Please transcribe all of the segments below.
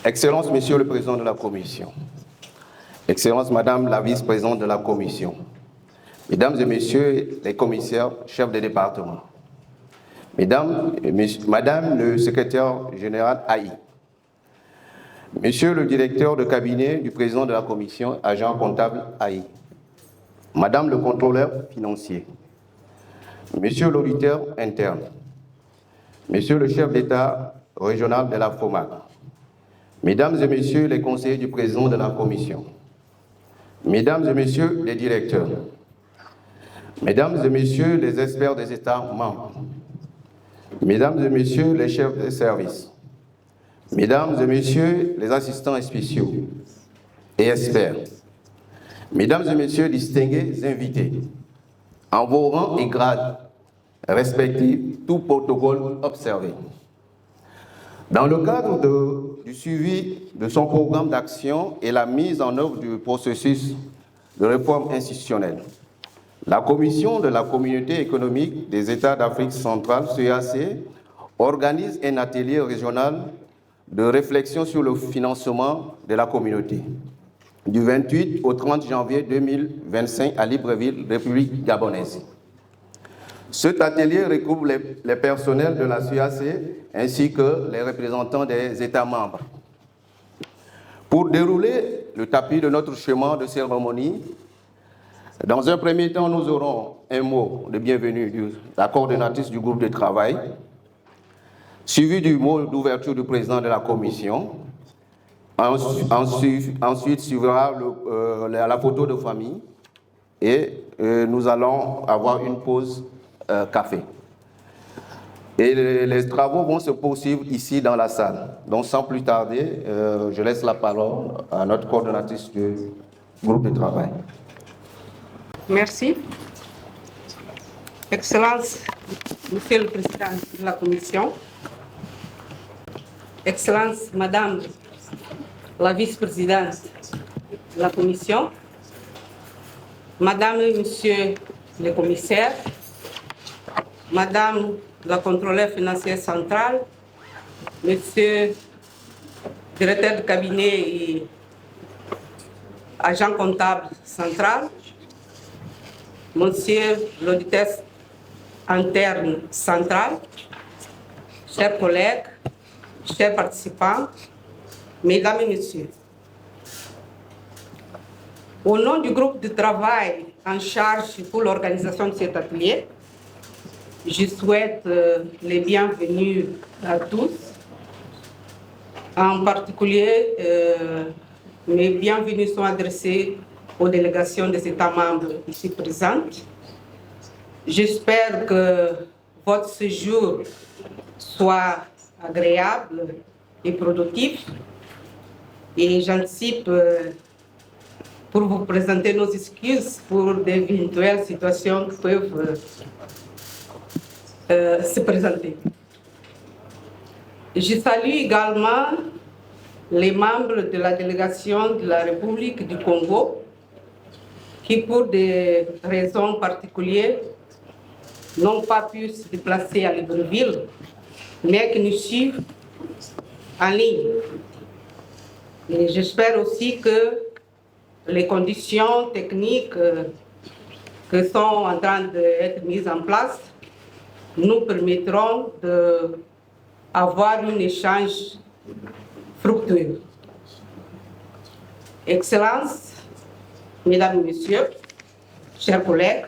Excellence, Monsieur le Président de la Commission, Excellence, Madame la Vice-Présidente de la Commission, Mesdames et Messieurs les commissaires, chefs de département, Madame le Secrétaire général AI, Monsieur le Directeur de cabinet du Président de la Commission, agent comptable AI, Madame le Contrôleur financier, Monsieur l'auditeur interne, Monsieur le chef d'État régional de la FOMAC, Mesdames et Messieurs les conseillers du Président de la Commission, Mesdames et Messieurs les directeurs, Mesdames et Messieurs les experts des États membres, Mesdames et Messieurs les chefs de service, Mesdames et Messieurs les assistants spéciaux et experts, Mesdames et Messieurs distingués invités, en vos rangs et grades respectifs, tout protocole observé. Dans le cadre du suivi de son programme d'action et la mise en œuvre du processus de réforme institutionnelle, la Commission de la Communauté économique des États d'Afrique centrale, CEAC, organise un atelier régional de réflexion sur le financement de la communauté, du 28 au 30 janvier 2025 à Libreville, République gabonaise. Cet atelier regroupe les personnels de la CEAC ainsi que les représentants des États membres. Pour dérouler le tapis de notre chemin de cérémonie, dans un premier temps, nous aurons un mot de bienvenue de la coordonnatrice du groupe de travail, suivi du mot d'ouverture du président de la commission. Ensuite suivra la photo de famille et nous allons avoir une pause café. Et les travaux vont se poursuivre ici dans la salle. Donc sans plus tarder, je laisse la parole à notre coordonnatrice du groupe de travail. Merci. Excellence, Monsieur le Président de la Commission, Excellence, Madame la Vice-Présidente de la Commission, Madame et Monsieur les commissaires, Madame la Contrôleur financière centrale, Monsieur le Directeur de cabinet et agent comptable central, Monsieur l'auditeur interne central, chers collègues, chers participants, Mesdames et Messieurs. Au nom du groupe de travail en charge pour l'organisation de cet atelier, je souhaite les bienvenus à tous. En particulier, mes bienvenus sont adressés aux délégations des États membres ici présentes. J'espère que votre séjour soit agréable et productif. Et j'anticipe pour vous présenter nos excuses pour d'éventuelles situations qui peuvent se présenter. Je salue également les membres de la délégation de la République du Congo qui, pour des raisons particulières, n'ont pas pu se déplacer à Libreville, mais qui nous suivent en ligne. Et j'espère aussi que les conditions techniques qui sont en train d'être mises en place nous permettront d'avoir un échange fructueux. Excellences, Mesdames et Messieurs, chers collègues,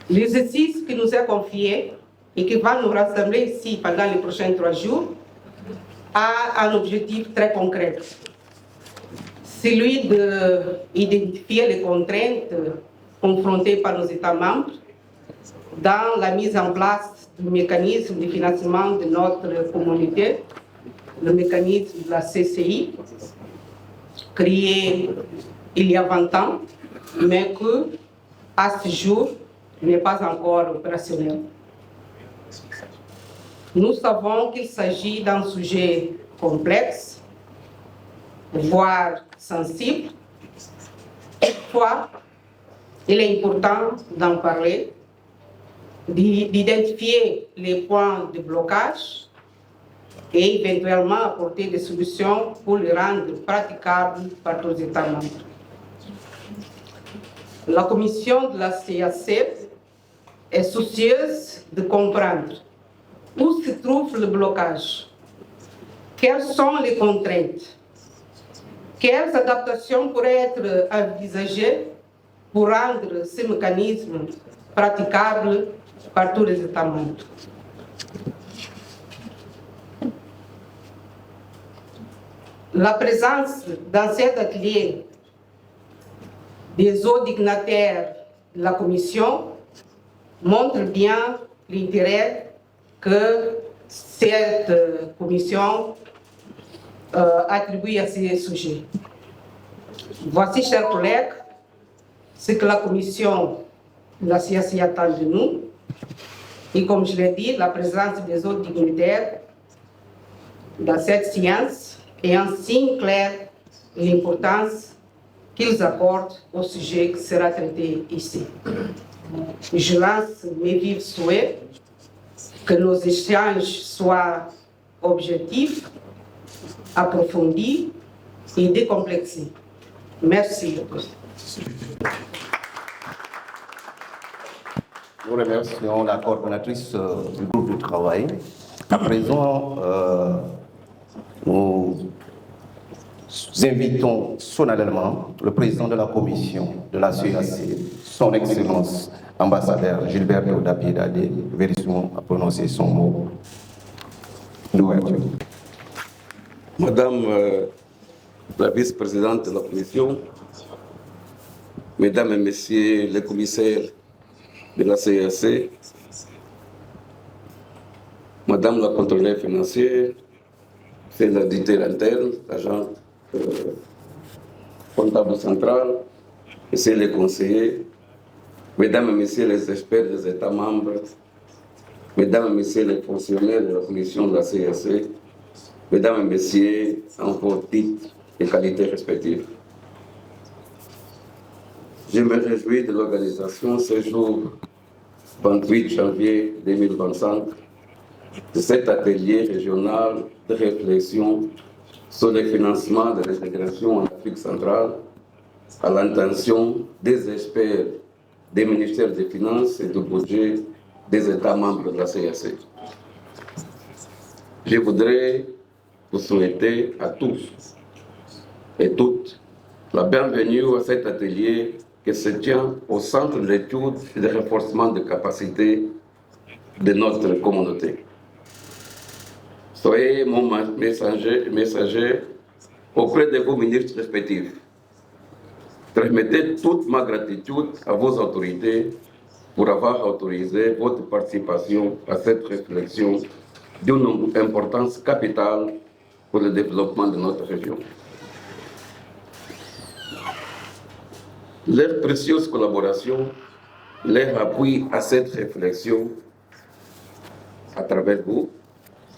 l'exercice qui nous est confié et qui va nous rassembler ici pendant les prochains 3 jours a un objectif très concret, celui d'identifier les contraintes confrontées par nos États membres dans la mise en place du mécanisme de financement de notre communauté, le mécanisme de la CCI, créé il y a 20 ans, mais que, à ce jour, n'est pas encore opérationnel. Nous savons qu'il s'agit d'un sujet complexe, voire sensible. Toutefois, il est important d'en parler, d'identifier les points de blocage et éventuellement apporter des solutions pour le rendre praticable par tous les États membres. La commission de la CAC est soucieuse de comprendre où se trouve le blocage, quelles sont les contraintes, quelles adaptations pourraient être envisagées pour rendre ces mécanismes praticables par tous les États membres. La présence dans cet atelier des autres dignitaires de la Commission montre bien l'intérêt que cette Commission attribue à ces sujets. Voici, chers collègues, ce que la Commission de la CAC attend de nous. Et comme je l'ai dit, la présence des autres dignitaires dans cette séance est un signe clair de l'importance qu'ils accordent au sujet qui sera traité ici. Je lance mes vifs souhaits que nos échanges soient objectifs, approfondis et décomplexés. Merci. Nous remercions la coordonnatrice du groupe de travail. À présent, nous invitons solennellement le président de la commission de la CAC, son Excellence ambassadeur Gilberto da Piedade, véritablement à prononcer son mot d'ouverture. Madame la vice-présidente de la commission, Mesdames et Messieurs les commissaires de la CAC, Madame la contrôleur financière, c'est l'auditeur interne, l'agent comptable central, Messieurs les conseillers, Mesdames et Messieurs les experts des États membres, Mesdames et Messieurs les fonctionnaires de la commission de la CAC, Mesdames et Messieurs, en vos titres et qualités respectives. Je me réjouis de l'organisation ce jour 28 janvier 2025 de cet atelier régional de réflexion sur le financement de l'intégration en Afrique centrale à l'intention des experts des ministères des Finances et du budget des États membres de la CAC. Je voudrais vous souhaiter à tous et toutes la bienvenue à cet atelier qui se tient au centre de l'étude et de renforcement des capacités de notre communauté. Soyez mon messager auprès de vos ministres respectifs. Transmettez toute ma gratitude à vos autorités pour avoir autorisé votre participation à cette réflexion d'une importance capitale pour le développement de notre région. Leur précieuse collaboration, leur appui à cette réflexion à travers vous,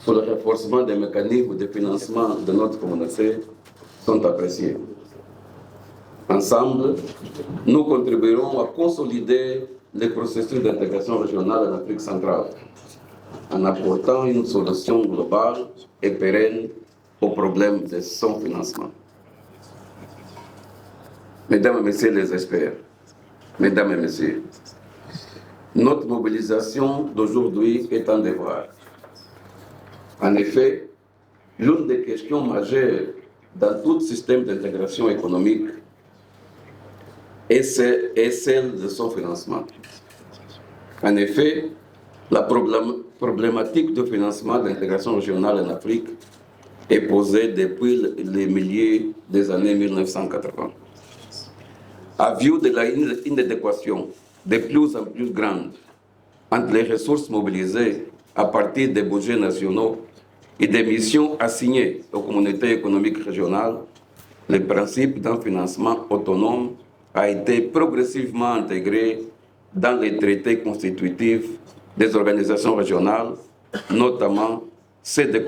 sur le renforcement des mécanismes de financement de notre communauté sont appréciés. Ensemble, nous contribuerons à consolider les processus d'intégration régionale en Afrique centrale, en apportant une solution globale et pérenne au problème de son financement. Mesdames et Messieurs les experts, Mesdames et Messieurs, notre mobilisation d'aujourd'hui est un devoir. En effet, l'une des questions majeures dans tout système d'intégration économique est celle de son financement. En effet, la problématique de financement de l'intégration régionale en Afrique est posée depuis les milliers des années 1980. À vue de la inadéquation de plus en plus grande entre les ressources mobilisées à partir des budgets nationaux et des missions assignées aux communautés économiques régionales, le principe d'un financement autonome a été progressivement intégré dans les traités constitutifs des organisations régionales, notamment celles des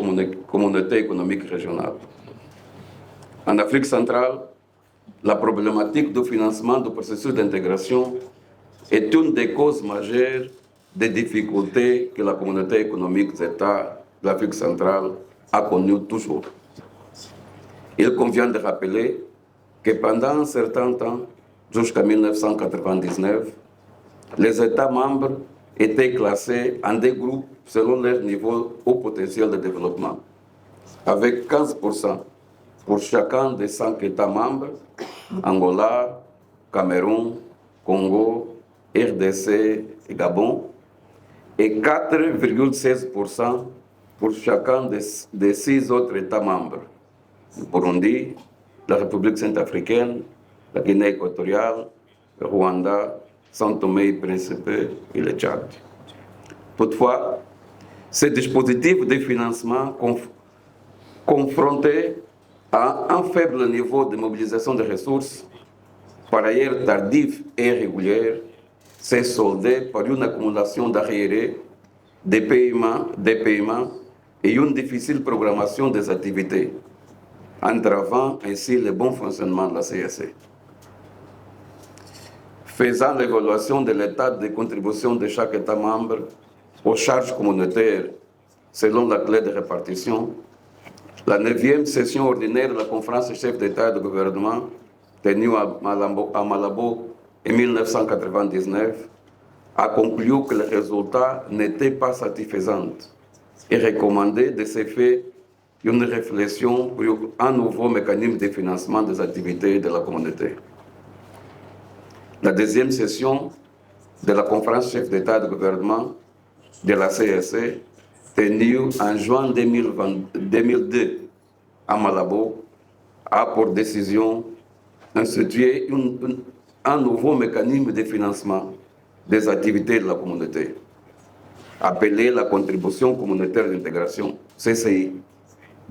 communautés économiques régionales. En Afrique centrale, la problématique du financement du processus d'intégration est une des causes majeures des difficultés que la communauté économique des États de l'Afrique centrale a connu toujours. Il convient de rappeler que pendant un certain temps, jusqu'à 1999, les États membres étaient classés en des groupes selon leur niveau au potentiel de développement, avec 15% pour chacun des 5 États membres, Angola, Cameroun, Congo, RDC et Gabon, et 4,16% pour chacun des 6 autres États membres, le Burundi, la République centrafricaine, la Guinée équatoriale, le Rwanda, São Tomé et Príncipe et le Tchad. Toutefois, ces dispositifs de financement confrontés à un faible niveau de mobilisation des ressources, par ailleurs tardif et régulière, s'est soldé par une accumulation d'arriérés, des paiements et une difficile programmation des activités, entravant ainsi le bon fonctionnement de la CAC. Faisant l'évaluation de l'état de contribution de chaque État membre aux charges communautaires selon la clé de répartition, la 9e session ordinaire de la conférence des chefs d'État et de gouvernement, tenue à Malabo en 1999, a conclu que les résultats n'étaient pas satisfaisants et recommandé de ce fait une réflexion pour un nouveau mécanisme de financement des activités de la communauté. La 2e session de la conférence chef d'État et de gouvernement de la CAC, tenue en juin 2002 à Malabo, a pour décision d'instituer un nouveau mécanisme de financement des activités de la communauté, appelé la contribution communautaire d'intégration, CCI,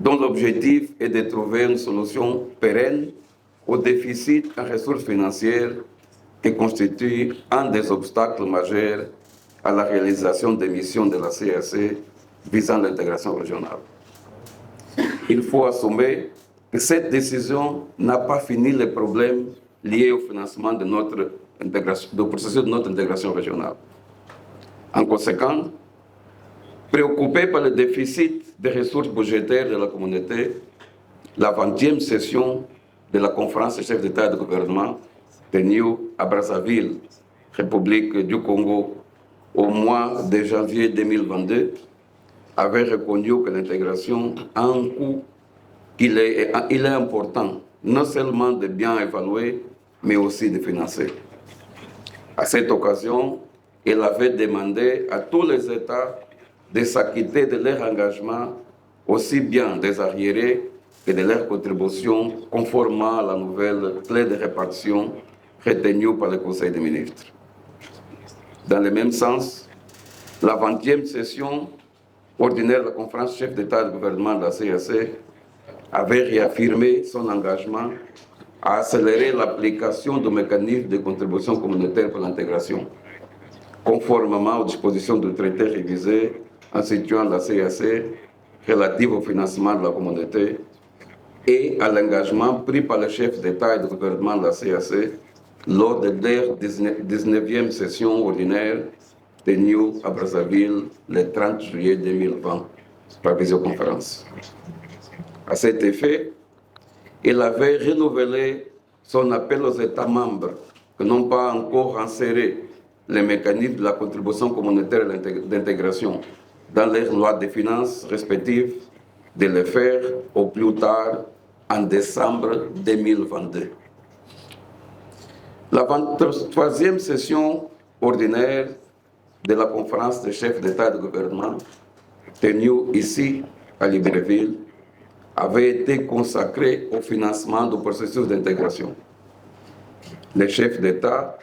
dont l'objectif est de trouver une solution pérenne au déficit en ressources financières qui constitue un des obstacles majeurs à la réalisation des missions de la CAC visant l'intégration régionale. Il faut assumer que cette décision n'a pas fini les problèmes liés au financement de notre processus de notre intégration régionale. En conséquence, préoccupé par le déficit des ressources budgétaires de la communauté, la 20e session de la conférence des chefs d'État et de gouvernement, tenue à Brazzaville, République du Congo, au mois de janvier 2022, avait reconnu que l'intégration a un coût qu'il est important, non seulement de bien évaluer, mais aussi de financer. À cette occasion, il avait demandé à tous les États de s'acquitter de leur engagement, aussi bien des arriérés que de leurs contributions, conformément à la nouvelle clé de répartition retenue par le Conseil des ministres. Dans le même sens, la 20e session ordinaire de la conférence chef d'État et de gouvernement de la CAC avait réaffirmé son engagement à accélérer l'application du mécanisme de contribution communautaire pour l'intégration, conformément aux dispositions du traité révisé instituant la CAC relative au financement de la communauté et à l'engagement pris par le chef d'État et de gouvernement de la CAC lors de leur 19e session ordinaire tenue à Brazzaville le 30 juillet 2020 par visioconférence. À cet effet, il avait renouvelé son appel aux États membres qui n'ont pas encore inséré les mécanismes de la contribution communautaire d'intégration dans leurs lois de finances respectives de le faire au plus tard en décembre 2022. La 23e session ordinaire de la conférence des chefs d'État et de gouvernement, tenue ici à Libreville, avait été consacrée au financement du processus d'intégration. Les chefs d'État,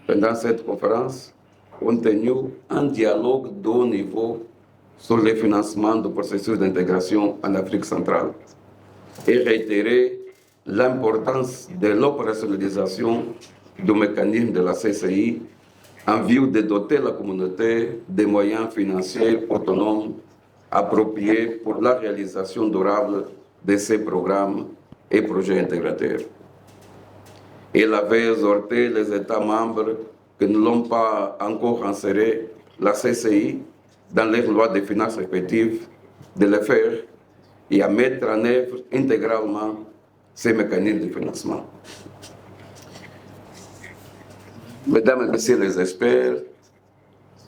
pendant cette conférence, ont tenu un dialogue de haut niveau sur le financement du processus d'intégration en Afrique centrale et réitéré l'importance de l'opérationnalisation du mécanisme de la CCI en vue de doter la communauté des moyens financiers autonomes appropriés pour la réalisation durable de ces programmes et projets intégrateurs. Il avait exhorté les États membres qui ne l'ont pas encore inséré la CCI dans les lois de finances respectives de le faire et à mettre en œuvre intégralement ces mécanismes de financement. Mesdames et Messieurs les experts,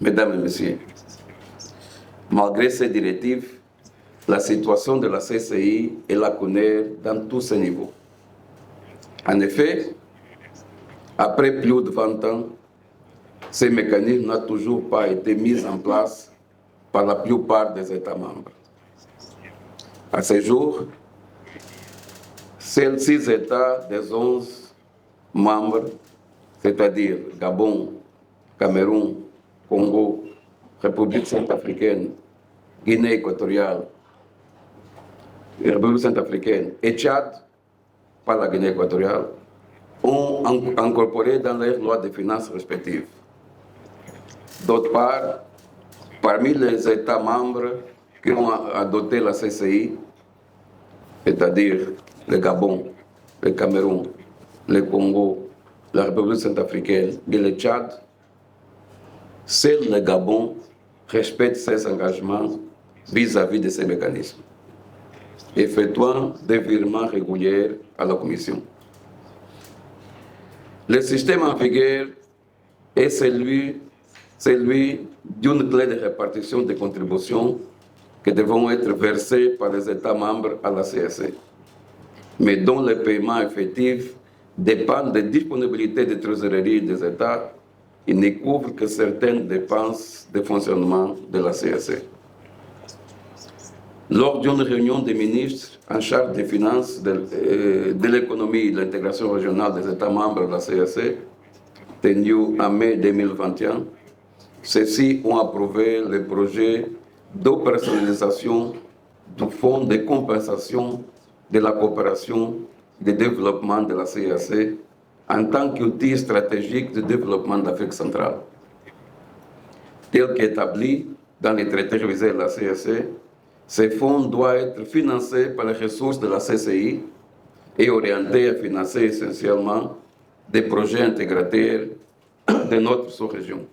Mesdames et Messieurs, malgré ces directives, la situation de la CCI est lacunaire dans tous ses niveaux. En effet, après plus de 20 ans, ces mécanismes n'ont toujours pas été mis en place par la plupart des États membres. À ce jour, seuls 6 États des 11 membres, c'est-à-dire Gabon, Cameroun, Congo, République centrafricaine, Guinée équatoriale, République centrafricaine et Tchad, par la Guinée équatoriale, ont incorporé dans leurs lois de finances respectives. D'autre part, parmi les États membres qui ont adopté la CCI, c'est-à-dire le Gabon, le Cameroun, le Congo, la République centrafricaine et le Tchad, seul le Gabon respecte ses engagements vis-à-vis de ces mécanismes, effectuant des virements réguliers à la Commission. Le système en vigueur est celui d'une clé de répartition des contributions qui devront être versées par les États membres à la CSE, mais dont le paiement effectif dépend des disponibilités de trésorerie des États et ne couvre que certaines dépenses de fonctionnement de la CSE. Lors d'une réunion des ministres en charge des finances, de l'économie et de l'intégration régionale des États membres de la CSE, tenue en mai 2021, ceux-ci ont approuvé le projet d'opérationnalisation du Fonds de compensation de la coopération et de développement de la CSE en tant qu'outil stratégique de développement d'Afrique centrale. Tel qu'établi dans les traités révisés de la CSE, ce fonds doit être financé par les ressources de la CCI et orienté à financer essentiellement des projets intégrateurs de notre sous-région.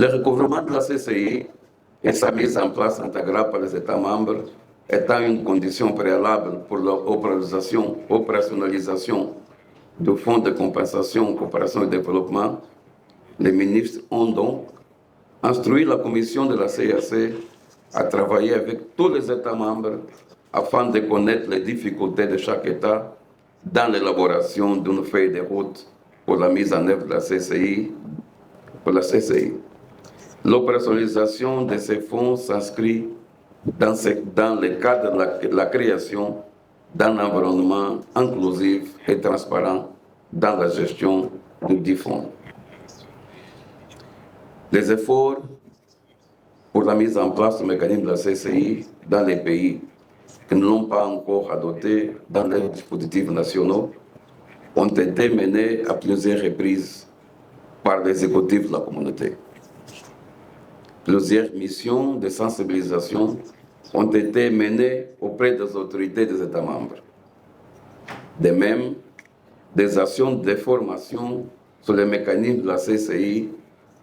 Le recouvrement de la CCI et sa mise en place intégrale par les États membres étant une condition préalable pour l'opérationnalisation du Fonds de compensation, coopération et développement, les ministres ont donc instruit la Commission de la CAC à travailler avec tous les États membres afin de connaître les difficultés de chaque État dans l'élaboration d'une feuille de route pour la mise en œuvre de la CCI. L'opérationnalisation de ces fonds s'inscrit dans le cadre de la création d'un environnement inclusif et transparent dans la gestion du fonds. Les efforts pour la mise en place du mécanisme de la CCI dans les pays qui ne l'ont pas encore adopté dans les dispositifs nationaux ont été menés à plusieurs reprises par les exécutifs de la communauté. Plusieurs missions de sensibilisation ont été menées auprès des autorités des États membres. De même, des actions de formation sur les mécanismes de la CCI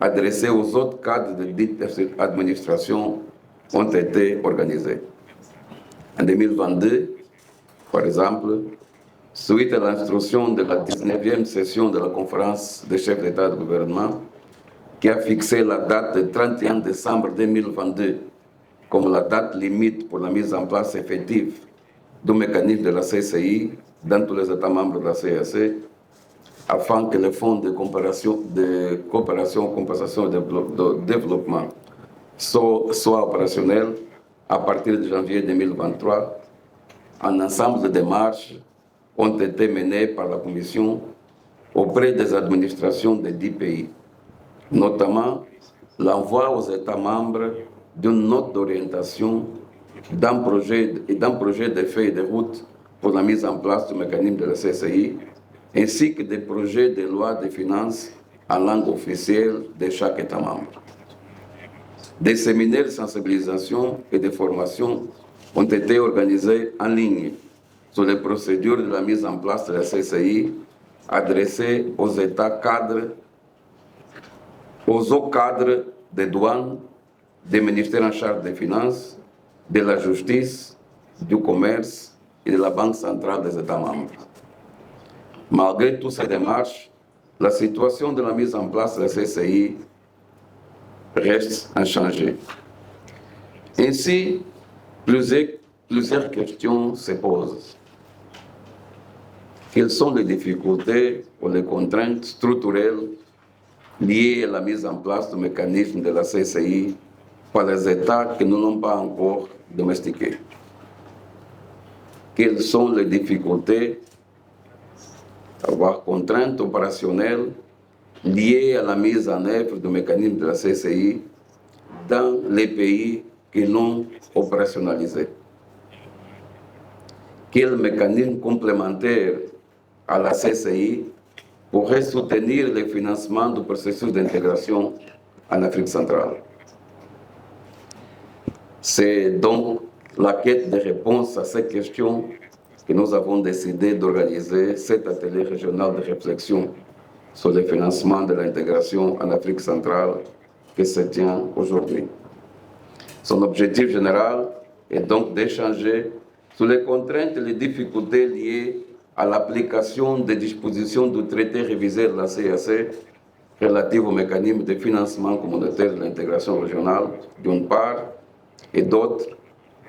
adressées aux autres cadres de dite administration ont été organisées. En 2022, par exemple, suite à l'instruction de la 19e session de la conférence des chefs d'État et de gouvernement, qui a fixé la date du 31 décembre 2022 comme la date limite pour la mise en place effective du mécanisme de la CCI dans tous les États membres de la CAC, afin que le Fonds de coopération, compensation et de développement soit opérationnel à partir de janvier 2023. Un ensemble de démarches ont été menées par la Commission auprès des administrations des 10 pays, notamment l'envoi aux États membres d'une note d'orientation, d'un projet de feuille de route pour la mise en place du mécanisme de la CCI, ainsi que des projets de loi de finances en langue officielle de chaque État membre. Des séminaires de sensibilisation et de formation ont été organisés en ligne sur les procédures de la mise en place de la CCI adressées aux États cadres, aux hauts cadres des douanes, des ministères en charge des finances, de la justice, du commerce et de la Banque centrale des États membres. Malgré toutes ces démarches, la situation de la mise en place de la CCI reste inchangée. Ainsi, plusieurs questions se posent. Quelles sont les difficultés ou les contraintes structurelles liées à la mise en place du mécanisme de la CCI par les États que nous n'avons pas encore domestiqués? Quelles sont les difficultés, voire contraintes opérationnelles liées à la mise en œuvre du mécanisme de la CCI dans les pays qui l'ont opérationnalisé? Quel mécanisme complémentaire à la CCI pourrait soutenir le financement du processus d'intégration en Afrique centrale? C'est donc la quête de réponses à ces questions que nous avons décidé d'organiser cet atelier régional de réflexion sur le financement de l'intégration en Afrique centrale qui se tient aujourd'hui. Son objectif général est donc d'échanger sur les contraintes et les difficultés liées à l'application des dispositions du traité révisé de la CAC relative au mécanisme de financement communautaire de l'intégration régionale, d'une part, et d'autre,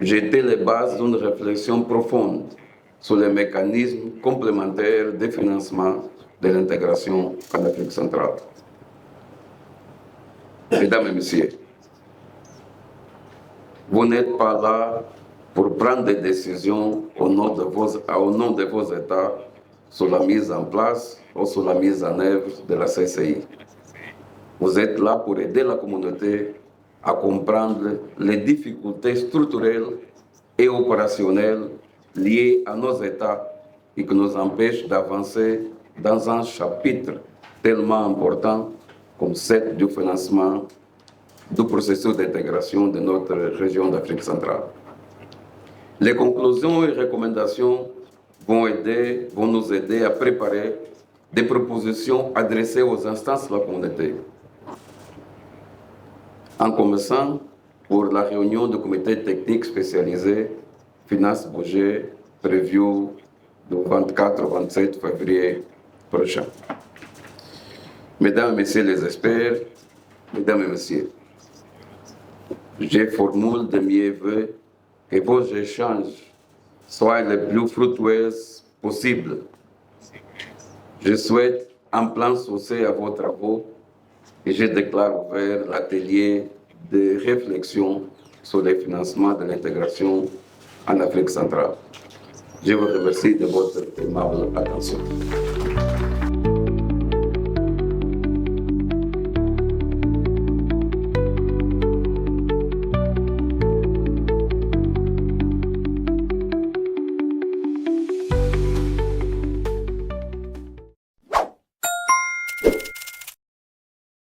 jeter les bases d'une réflexion profonde sur les mécanismes complémentaires de financement de l'intégration en Afrique centrale. Mesdames et Messieurs, vous n'êtes pas là pour prendre des décisions au nom de vos États sur la mise en place ou sur la mise en œuvre de la CCI. Vous êtes là pour aider la communauté à comprendre les difficultés structurelles et opérationnelles liées à nos États et qui nous empêchent d'avancer dans un chapitre tellement important comme celui du financement du processus d'intégration de notre région d'Afrique centrale. Les conclusions et recommandations vont nous aider à préparer des propositions adressées aux instances de la communauté. En commençant pour la réunion du comité technique spécialisé Finance-Budget prévue du 24 au 27 février prochain. Mesdames et Messieurs les experts, Mesdames et Messieurs, je formule de mes vœux que vos échanges soient les plus fructueux possibles. Je souhaite un plein succès à vos travaux et je déclare ouvert l'atelier de réflexion sur le financement de l'intégration en Afrique centrale. Je vous remercie de votre aimable attention.